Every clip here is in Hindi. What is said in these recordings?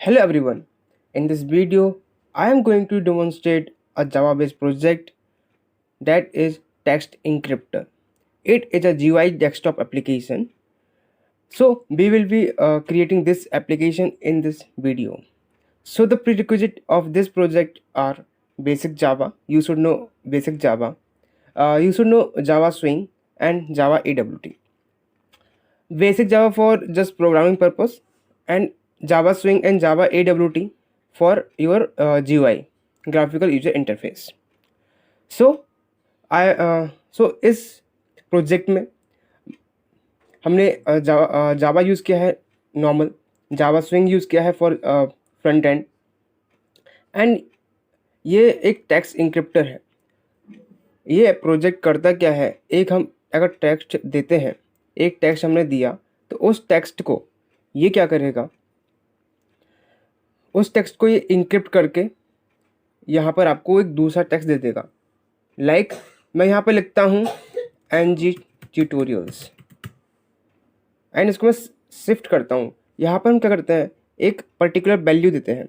Hello everyone. In this video, I am going to demonstrate a Java-based project that is Text Encryptor. It is a GUI desktop application. So we will be creating this application in this video. So the prerequisite of this project are basic Java. You should know basic Java. You should know Java Swing and Java AWT. Basic Java for just programming purpose, and Java Swing and Java AWT for your GUI, graphical user interface. So इस प्रोजेक्ट में हमने जावा यूज़ किया है नॉर्मल, जावा स्विंग यूज़ किया है फॉर फ्रंट एंड, एंड ये एक टेक्स्ट इंक्रिप्टर है। ये प्रोजेक्ट करता क्या है, एक हम अगर टेक्स्ट देते हैं, एक टेक्स्ट हमने दिया तो उस टेक्स्ट को ये क्या करेगा, उस टेक्स्ट को ये इंक्रिप्ट करके यहाँ पर आपको एक दूसरा टेक्स्ट दे देगा। लाइक मैं यहाँ पे लिखता हूँ NG ट्यूटोरियल्स एंड इसको मैं शिफ्ट करता हूँ। यहाँ पर हम क्या करते हैं, एक पर्टिकुलर वैल्यू देते हैं,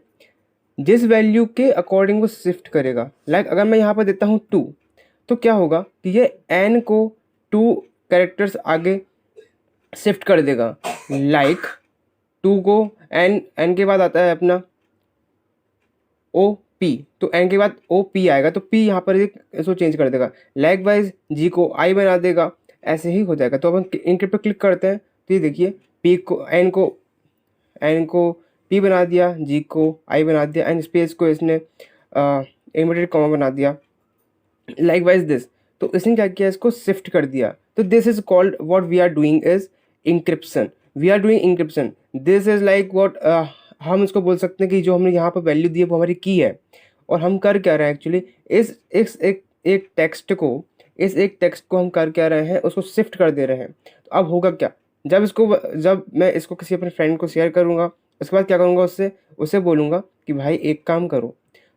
जिस वैल्यू के अकॉर्डिंग वो शिफ्ट करेगा। लाइक अगर मैं यहाँ पर देता हूँ 2 तो क्या होगा कि ये n को 2 कैरेक्टर्स आगे शिफ्ट कर देगा। लाइक 2 को n के बाद आता है अपना OP, तो n के बाद OP आएगा तो P यहाँ पर इसको चेंज कर देगा। लाइक वाइज G को I बना देगा, ऐसे ही हो जाएगा। तो अब हम इनक्रिप्ट पर क्लिक करते हैं तो ये देखिए n को P बना दिया, G को I बना दिया, एंड स्पेस को इसने इन्वर्टेड कॉमा बना दिया। लाइक वाइज दिस, तो इसने क्या किया, इसको शिफ्ट कर दिया। तो this is called what we are doing is encryption. We are doing encryption. This is like what हम इसको बोल सकते हैं कि जो हमने यहाँ पर वैल्यू दी है वो हमारी की है, और हम कर क्या रहे हैं एक्चुअली, एक टेक्स्ट को हम कर क्या रहे हैं, उसको शिफ्ट कर दे रहे हैं। तो अब होगा क्या, जब मैं इसको किसी अपने फ्रेंड को शेयर करूँगा, उसके बाद क्या करूँगा, उससे बोलूँगा कि भाई एक काम करो,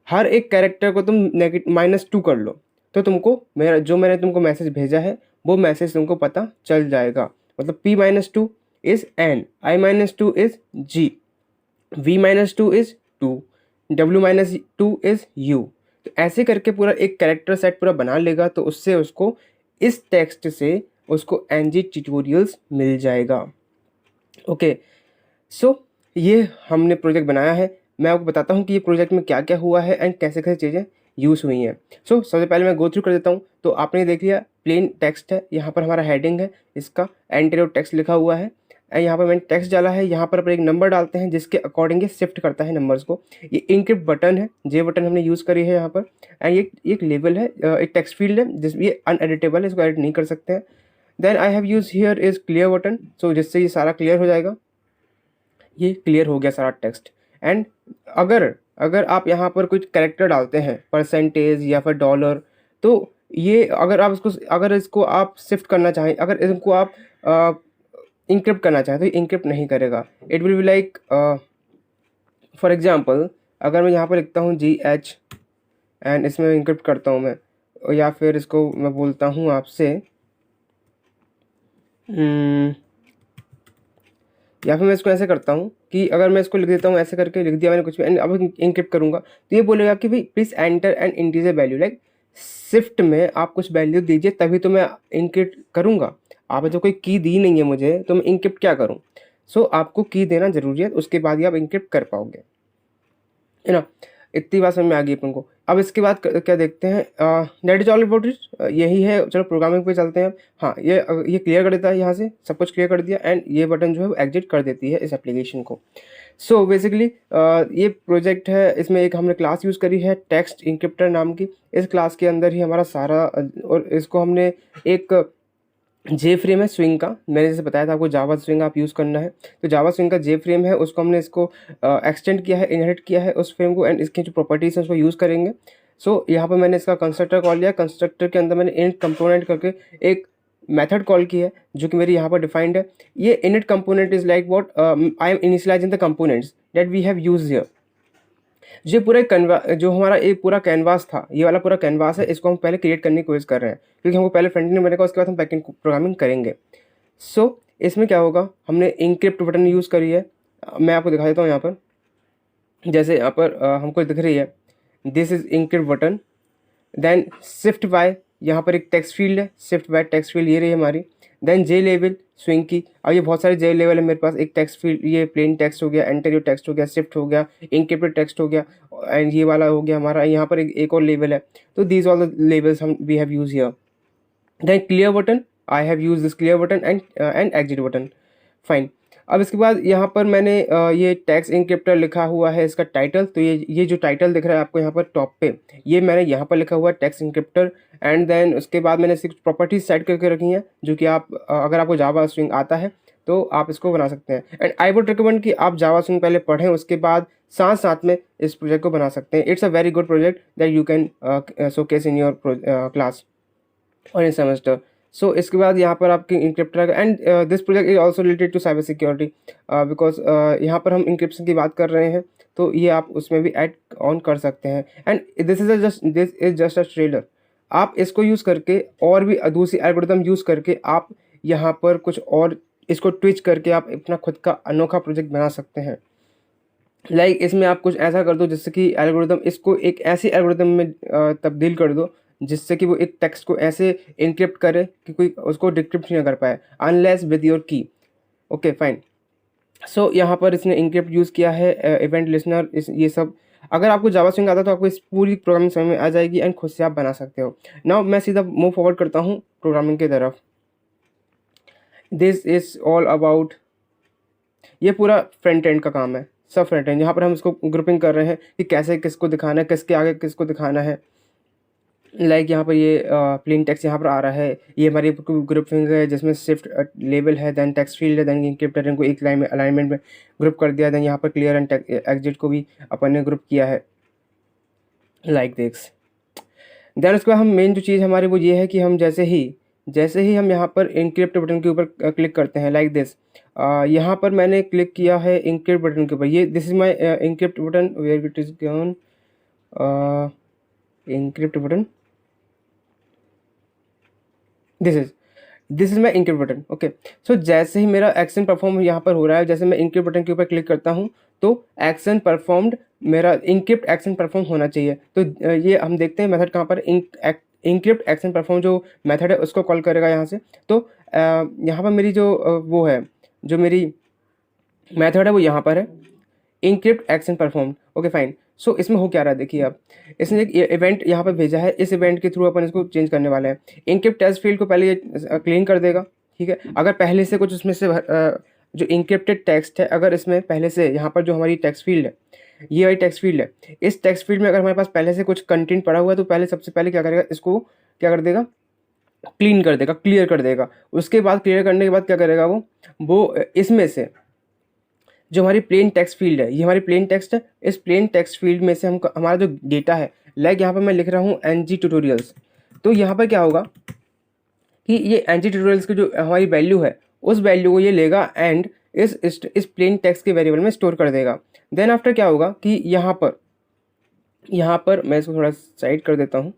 हर एक कैरेक्टर को तुम -2 कर लो, तो तुमको मैंने तुमको मैसेज भेजा है वो मैसेज तुमको पता चल जाएगा। मतलब P-2 is N, I-2 is G, V-2 is 2, W-2 is U। तो ऐसे करके पूरा एक कैरेक्टर सेट पूरा बना लेगा, तो उससे उसको इस टेक्स्ट से उसको NG ट्यूटोरियल्स मिल जाएगा। ओके, सो ये हमने प्रोजेक्ट बनाया है। मैं आपको बताता हूँ कि ये प्रोजेक्ट में क्या क्या हुआ है एंड कैसे कैसे चीज़ें यूज़ हुई हैं। सो सबसे पहले मैं गो थ्रू कर देता हूँ। तो आपने देख लिया प्लेन टेक्स्ट है, यहाँ पर हमारा हेडिंग है, इसका एंटर टेक्स्ट लिखा हुआ है, एंड यहाँ पर मैंने टेक्स्ट डाला है। यहाँ पर अपन एक नंबर डालते हैं जिसके अकॉर्डिंग ये शिफ्ट करता है नंबर्स को। ये इंक्रिप्ट बटन है, जे बटन हमने यूज़ करी है यहाँ पर, एंड ये एक लेबल है, एक टेक्स्ट फील्ड है जिसमें ये अनएडिटेबल है, इसको एडिट नहीं कर सकते हैं। Then I have use here is clear button, so जिससे ये सारा क्लियर हो जाएगा। ये क्लियर हो गया सारा टेक्स्ट। एंड अगर आप यहाँ पर कुछ कैरेक्टर डालते हैं, परसेंटेज या फिर डॉलर, तो ये अगर इसको आप शिफ्ट करना चाहें, अगर इनको आप इंक्रिप्ट करना चाहें तो ये इंक्रिप्ट नहीं करेगा। It will be like for example, अगर मैं यहाँ पर लिखता हूँ GH एंड इसमें इंक्रिप्ट करता हूँ मैं, या फिर इसको मैं बोलता हूँ आपसे या फिर मैं इसको ऐसे करता हूँ कि अगर मैं इसको लिख देता हूँ, ऐसे करके लिख दिया मैंने कुछ भी, एंड अब इंक्रिप्ट करूँगा तो ये बोलेगा कि भाई please enter N integer value. Like shift में आप कुछ वैल्यू दीजिए तभी तो मैं इंक्रिप्ट करूँगा। आप जो कोई की दी नहीं है मुझे तो मैं इंक्रिप्ट क्या करूँ। सो आपको की देना ज़रूरी है, उसके बाद ही आप इंक्रिप्ट कर पाओगे, है ना। इतनी बात समझ में आ गई अपन को। अब इसके बाद क्या देखते हैं, that is all about it, यही है। चलो प्रोग्रामिंग पे चलते हैं। हाँ, ये क्लियर कर देता है, यहाँ से सब कुछ क्लियर कर दिया, एंड ये बटन जो है वो एग्जिट कर देती है इस एप्लीकेशन को। सो बेसिकली ये प्रोजेक्ट है, इसमें एक हमने क्लास यूज़ करी है टेक्स्ट इंक्रिप्टर नाम की। इस क्लास के अंदर ही हमारा सारा और इसको हमने एक जे फ्रेम है स्विंग का, मैंने जैसे बताया था आपको जावा स्विंग आप यूज़ करना है, तो जावा स्विंग का जे फ्रेम है, उसको हमने इसको एक्सटेंड किया है, इनहेरिट किया है उस फ्रेम को, एंड इसकी जो प्रॉपर्टीज है उसको यूज़ करेंगे। सो यहाँ पर मैंने इसका कंस्ट्रक्टर कॉल लिया, कंस्ट्रक्टर के अंदर मैंने इनिट कंपोनेंट करके एक मेथड कॉल की है जो कि मेरी यहाँ पर डिफाइंड है। ये init component is like what I am initializing the components that we have used here. जो हमारा एक पूरा कैनवास था, ये वाला पूरा कैनवास है, इसको हम पहले क्रिएट करने की कोशिश कर रहे हैं क्योंकि हमको पहले फ्रंट एंड बनेगा, उसके बाद हम बैकएंड प्रोग्रामिंग करेंगे। सो इसमें क्या होगा, हमने इंक्रिप्ट बटन यूज़ करी है, मैं आपको दिखा देता हूँ यहाँ पर। जैसे यहाँ पर हमको दिख रही है this is encrypt button, then shift by, यहाँ पर एक टेक्स्ट फील्ड है, शिफ्ट बाय टेक्स्ट फील्ड ये रही हमारी, देन जे लेवल स्विंग की। अब ये बहुत सारे जे लेवल है मेरे पास, एक टेक्स्ट फील्ड, ये प्लेन टेक्स्ट हो गया, एंटर योर टेक्स्ट हो गया, शिफ्ट हो गया, इंक्रिप्टेड टेक्स्ट हो गया, एंड ये वाला हो गया हमारा। यहाँ पर एक और लेवल है। तो दीज ऑल द लेवल्स हम we have use here. Then clear button, I have use this clear button and exit button. Fine. अब इसके बाद यहाँ पर मैंने ये टैक्स इनक्रिप्टर लिखा हुआ है इसका टाइटल। तो ये जो टाइटल दिख रहा है आपको यहाँ पर टॉप पे, ये मैंने यहाँ पर लिखा हुआ है टैक्स इनक्रिप्टर। एंड देन उसके बाद मैंने इसकी प्रॉपर्टीज सेट करके रखी हैं, जो कि आप अगर आपको जावा स्विंग आता है तो आप इसको बना सकते हैं। एंड आई वुड रिकमेंड कि आप जावा स्विंग पहले पढ़ें, उसके बाद साथ साथ में इस प्रोजेक्ट को बना सकते हैं। It's a very good project that you can showcase in your class और इन सेमेस्टर। सो इसके बाद यहाँ पर आपके encrypter and this project is also related to cyber security, because यहाँ पर हम इंक्रिप्शन की बात कर रहे हैं, तो ये आप उसमें भी ऐड ऑन कर सकते हैं। And this is just a trailer. आप इसको यूज़ करके और भी दूसरी एल्गोरिथम यूज़ करके आप यहाँ पर कुछ और इसको ट्विच करके आप अपना खुद का अनोखा प्रोजेक्ट बना सकते हैं। लाइक इसमें आप कुछ ऐसा कर दो जिससे कि एल्गोरिदम इसको एक ऐसी एल्गोरिदम में तब्दील कर दो जिससे कि वो एक टेक्स्ट को ऐसे इनक्रिप्ट करे कि कोई उसको डिक्रिप्ट नहीं कर पाए unless with your key. Okay fine. So यहाँ पर इसने इनक्रिप्ट यूज़ किया है, इवेंट लिसनर, ये सब। अगर आपको जावा स्विंग आता है तो आपको इस पूरी प्रोग्रामिंग समझ में आ जाएगी एंड खुद से आप बना सकते हो। नाउ मैं सीधा मूव फॉरवर्ड करता हूँ प्रोग्रामिंग की तरफ। दिस इज ऑल अबाउट, ये पूरा फ्रंट एंड का काम है, सब फ्रंट एंड। यहाँ पर हम इसको ग्रुपिंग कर रहे हैं कि कैसे किसको दिखाना है, किसके आगे किसको दिखाना है। लाइक यहाँ पर ये प्लेन टेक्स्ट यहाँ पर आ रहा है, ये हमारी ग्रुपिंग है जिसमें शिफ्ट लेबल है, देन टेक्स्ट फील्ड है, देन इंक्रिप्टर इनको एक लाइन में अलाइनमेंट में ग्रुप कर दिया, देन यहाँ पर क्लियर एंड एग्जिट को भी अपन ने ग्रुप किया है लाइक दिस। देन उसके बाद हम मेन जो चीज़ हमारी वो ये है कि हम जैसे ही हम यहाँ पर इंक्रिप्ट बटन के ऊपर क्लिक करते हैं लाइक दिस, यहाँ पर मैंने क्लिक किया है इंक्रिप्ट बटन के ऊपर। ये this is my encrypt button, where it is gone, encrypt button, this is my encrypt button. Okay, so जैसे ही मेरा एक्शन परफॉर्म यहाँ पर हो रहा है, जैसे मैं इंक्रिप्ट बटन के ऊपर क्लिक करता हूँ तो एक्शन परफॉर्म्ड, मेरा इंक्रिप्ट एक्शन परफॉर्म होना चाहिए। तो ये हम देखते हैं मेथड कहाँ पर, इंक्रिप्ट एक्शन परफॉर्म जो मेथड है उसको कॉल करेगा यहाँ से। तो यहाँ पर मेरी जो वो है, जो मेरी मेथड है वो यहाँ पर है, encrypt action perform. Okay fine. So इसमें हो क्या रहा है देखिए, आप इसने एक इवेंट यहाँ पर भेजा है, इस इवेंट के थ्रू अपन इसको चेंज करने वाले हैं। इंक्रिप्ट टेक्स्ट फील्ड को पहले ये क्लीन कर देगा, ठीक है। अगर पहले से कुछ उसमें से जो इंक्रिप्टेड टेक्स्ट है, अगर इसमें पहले से यहाँ पर जो हमारी टेक्स्ट फील्ड है, ये वाली टेक्स्ट फील्ड है, इस टेक्स्ट फील्ड में अगर हमारे पास पहले से कुछ कंटेंट पड़ा हुआ है तो पहले सबसे पहले क्या करेगा, इसको क्या कर देगा, क्लीन कर देगा, क्लियर कर देगा। उसके बाद क्लियर करने के बाद क्या करेगा, वो इसमें से जो हमारी प्लेन टेक्स्ट फील्ड है, ये हमारी प्लेन टेक्स्ट है, इस प्लेन टेक्स्ट फील्ड में से हम हमारा जो डेटा है, लाइक यहाँ पर मैं लिख रहा हूँ NG ट्यूटोरियल्स, तो यहाँ पर क्या होगा कि ये NG ट्यूटोरियल्स की जो हमारी वैल्यू है, उस वैल्यू को ये लेगा एंड इस प्लेन टेक्स्ट के वेरिएबल में स्टोर कर देगा। देन आफ्टर क्या होगा कि यहाँ पर मैं इसको थोड़ा साइड कर देता हूँ।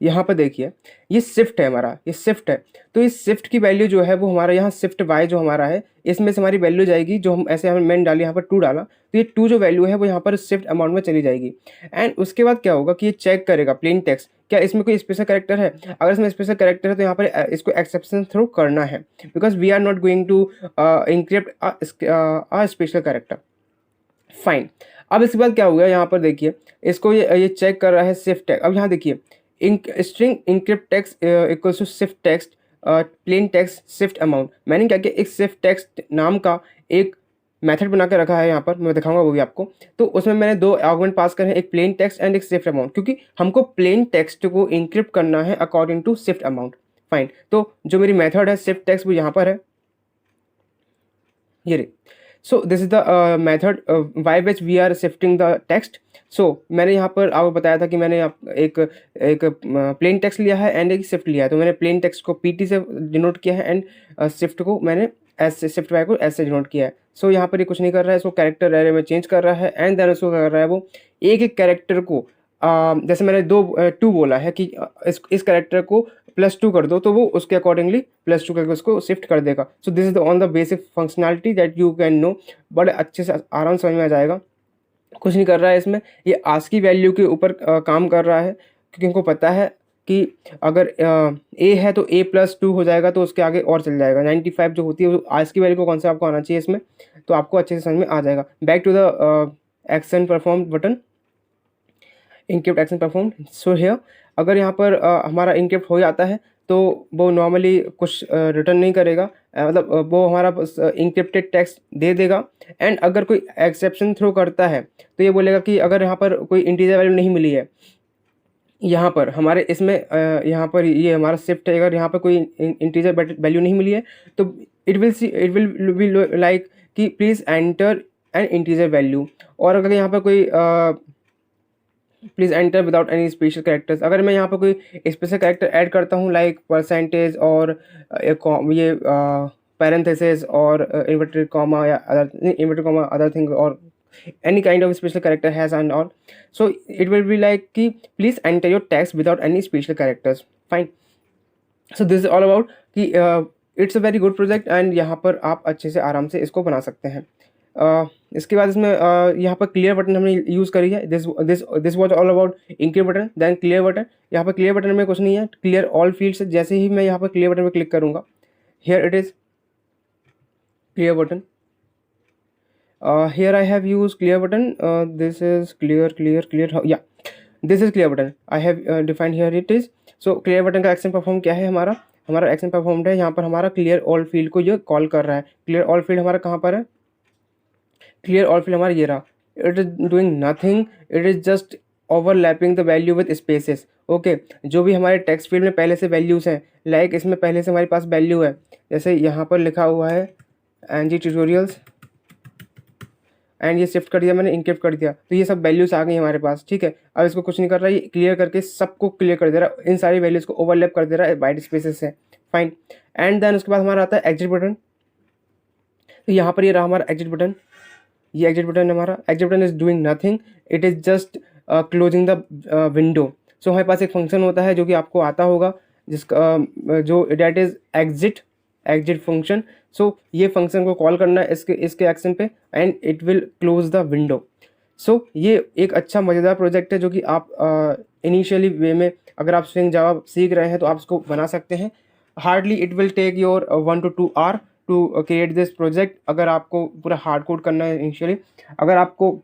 यहाँ पर देखिए ये शिफ्ट है हमारा, ये शिफ्ट है। तो इस शिफ्ट की वैल्यू जो है वो हमारा यहाँ शिफ्ट वाई जो हमारा है, इसमें से हमारी वैल्यू जाएगी, जो हम ऐसे मैंने डाली यहाँ पर 2 डाला, तो ये 2 जो वैल्यू है वो यहाँ पर शिफ्ट अमाउंट में चली जाएगी। एंड उसके बाद क्या होगा कि ये चेक करेगा प्लेन टेक्स्ट, क्या इसमें कोई स्पेशल कैरेक्टर है। अगर इसमें स्पेशल कैरेक्टर है तो यहाँ पर इसको एक्सेप्शन थ्रो करना है, because we are not going to encrypt a special character. Fine. अब इसके बाद क्या होगा, यहाँ पर देखिए इसको ये चेक कर रहा है शिफ्ट टैग। अब यहाँ देखिए string encrypt text equals to shift text plain text shift amount. मैंने क्या किया, एक शिफ्ट टेक्स्ट नाम का एक मेथड बना के रखा है, यहाँ पर मैं दिखाऊंगा वो भी आपको। तो उसमें मैंने 2 आर्गुमेंट पास करे हैं, एक प्लेन टेक्स्ट एंड एक शिफ्ट अमाउंट, क्योंकि हमको प्लेन टेक्स्ट को इंक्रिप्ट करना है according to shift amount. Fine. तो जो मेरी मेथड है शिफ्ट टेक्स्ट वो यहाँ पर है, ये रे। So this is the method by which we are shifting the text. So मैंने यहाँ पर आपको बताया था कि मैंने एक प्लेन टेक्स्ट लिया है एंड एक शिफ्ट लिया है। तो मैंने प्लेन टेक्स्ट को PT से डिनोट किया है एंड शिफ्ट को मैंने एस से, शिफ्ट वाई को S से डिनोट किया है। सो यहाँ पर ये कुछ नहीं कर रहा है, इसको कैरेक्टर एरे में चेंज कर रहा है एंड देन उसको कर रहा है वो एक एक कैरेक्टर को जैसे मैंने 2 बोला है कि इस कैरेक्टर को +2 कर दो, तो वो उसके अकॉर्डिंगली +2 करके उसको शिफ्ट कर देगा। So this is the on the basic functionality that you can know, बड़े अच्छे से आराम समझ में आ जाएगा। कुछ नहीं कर रहा है इसमें, ये आस्की वैल्यू के ऊपर काम कर रहा है, क्योंकि इनको पता है कि अगर ए है तो A+2 हो जाएगा, तो उसके आगे और चल जाएगा। 95 जो होती है वो आस्की वैल्यू को कॉन्सेप्ट आपको आना चाहिए इसमें, तो आपको अच्छे से समझ में आ जाएगा। Back to the action perform button, encrypt action perform. So here अगर यहाँ पर हमारा इनक्रिप्ट हो जाता है तो वो नॉर्मली कुछ रिटर्न नहीं करेगा, मतलब वो हमारा इनक्रिप्टेड टेक्स्ट दे देगा। एंड अगर कोई एक्सेप्शन थ्रो करता है तो ये बोलेगा कि अगर यहाँ पर कोई इंटीजर वैल्यू नहीं मिली है, यहाँ पर हमारे इसमें यहाँ पर ये हमारा शिफ्ट है, अगर यहाँ पर कोई इंटीजर वैल्यू नहीं मिली है तो इट विल बी लाइक कि please enter N integer value. और अगर यहाँ पर कोई please enter without any special characters, अगर मैं यहाँ पर कोई स्पेशल कैरेक्टर ऐड करता हूँ लाइक परसेंटेज और ये पैरेंथेसिस और इन्वर्टेड कॉमा या इन्वर्टेड कॉमा अदर थिंग और any kind of special character has and all, so it will be like कि please enter your text without any special characters. Fine, so this is all about कि it's a very good project and यहाँ पर आप अच्छे से आराम से इसको बना सकते हैं। इसके बाद इसमें यहाँ पर क्लियर बटन हमने यूज़ करी है। This was all about encrypt button, then clear button. यहाँ पर क्लियर बटन में कुछ नहीं है, क्लियर ऑल फील्ड्स। जैसे ही मैं यहाँ पर क्लियर बटन पर क्लिक करूँगा, here it is clear button. Here I have used clear button. This is clear. Yeah, this is clear button. I have defined here it is. So clear button का एक्शन परफॉर्म क्या है, हमारा एक्शन परफॉर्म्ड है। यहाँ पर हमारा क्लियर ऑल फील्ड को ये कॉल कर रहा है। क्लियर ऑल फील्ड हमारा कहाँ पर है, क्लियर ऑल फील्ड हमारा ये रहा। It is doing nothing, it is just overlapping the value with spaces. Okay, जो भी हमारे टेक्स्ट फील्ड में पहले से वैल्यूज़ हैं, लाइक इसमें पहले से हमारे पास वैल्यू है, जैसे यहाँ पर लिखा हुआ है NG ट्यूटोरियल्स, एंड ये शिफ्ट कर दिया मैंने, इनक्रिप्ट कर दिया, तो ये सब वैल्यूज आ गई हमारे पास। ठीक है, अब इसको कुछ नहीं कर रहा है, ये क्लियर करके सबको क्लियर कर दे रहा है, इन सारी वैल्यूज को ओवरलैप कर दे रहा है वाइट स्पेसेस से। फाइन, एंड देन उसके बाद हमारा आता है एग्जिट बटन। तो यहाँ पर ये रहा हमारा एग्जिट बटन, ये एग्जिट बटन हमारा। Exit button is doing nothing, it is just closing the window. So हमारे पास एक फंक्शन होता है जो कि आपको आता होगा, जिसका जो that is exit function. So ये फंक्शन को कॉल करना है इसके एक्शन पे, and it will close the window. So ये एक अच्छा मज़ेदार प्रोजेक्ट है जो कि आप इनिशियली वे में अगर आप स्विंग जावा सीख रहे हैं तो आप इसको बना सकते हैं। Hardly it will take your 1 to 2 hour to create this project, अगर आपको पूरा हार्ड कोड करना है इनिशियली। अगर आपको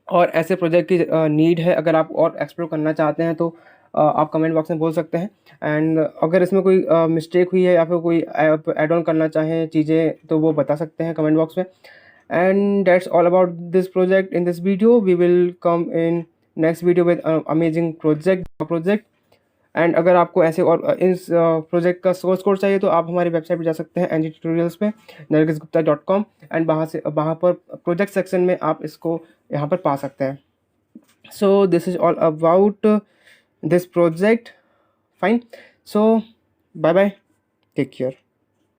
और ऐसे प्रोजेक्ट की नीड है, अगर आप और एक्सप्लोर करना चाहते हैं तो आप कमेंट बॉक्स में बोल सकते हैं। एंड अगर इसमें कोई मिस्टेक हुई है या फिर कोई ऐड ऑन करना चाहें चीज़ें, तो वो बता सकते हैं कमेंट बॉक्स में। And that's all about this project in this video. We will come in next video with amazing project. And अगर आपको ऐसे और इस प्रोजेक्ट का सोर्स कोड चाहिए तो आप हमारी वेबसाइट पर जा सकते हैं NG ट्यूटोरियल्स पे, nargisgupta.com, एंड वहाँ पर प्रोजेक्ट सेक्शन में आप इसको यहाँ पर पा सकते हैं। So this is all about this project. Fine, so bye bye, take care.